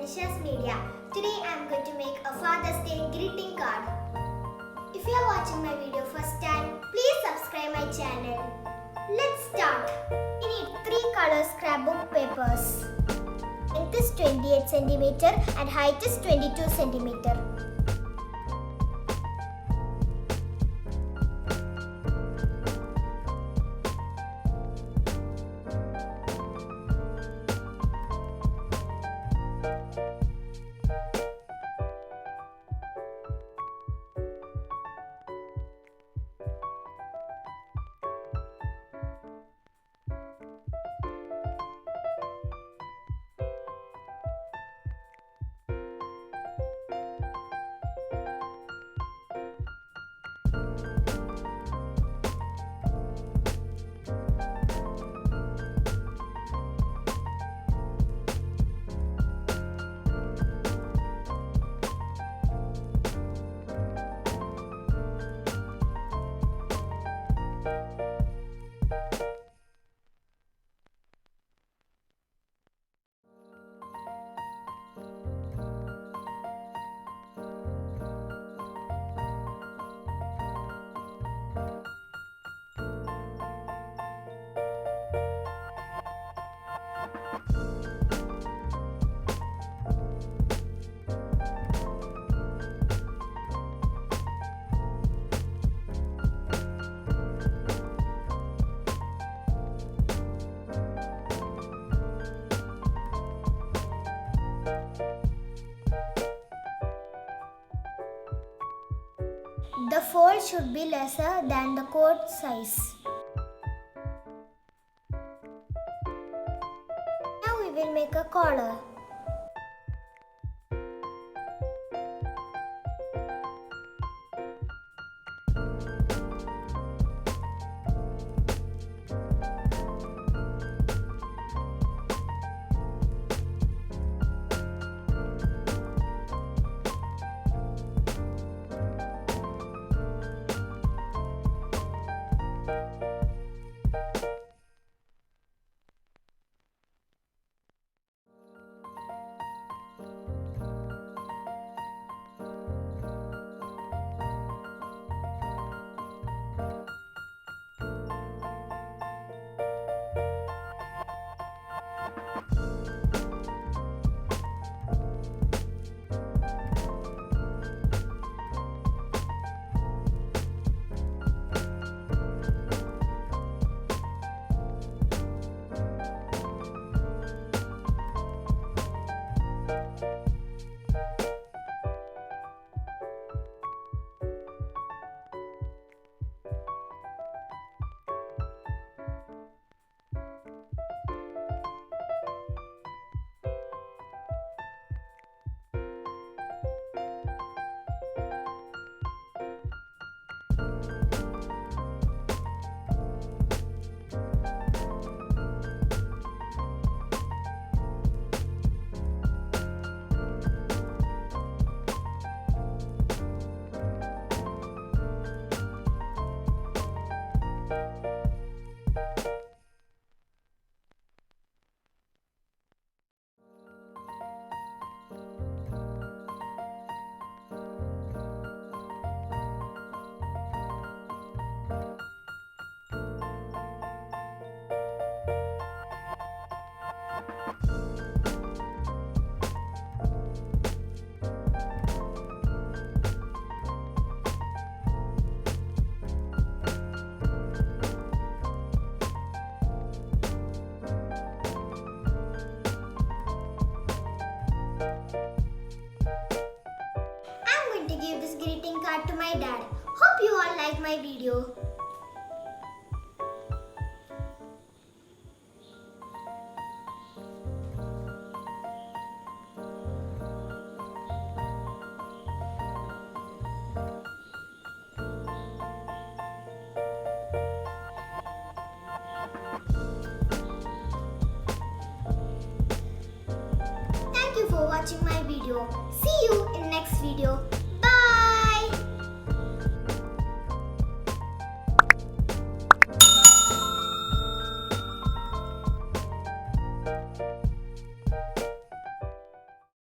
Nisha's Media. Today I am going to make a Father's Day greeting card. If you are watching my video first time, please subscribe my channel. Let's start. You need 3 color scrapbook papers. Length is 28 cm and height is 22 cm. The fold should be lesser than the coat size. Now we will make a collar. Give this greeting card to my dad. Hope you all like my video. Thank you for watching my video. See you in next video.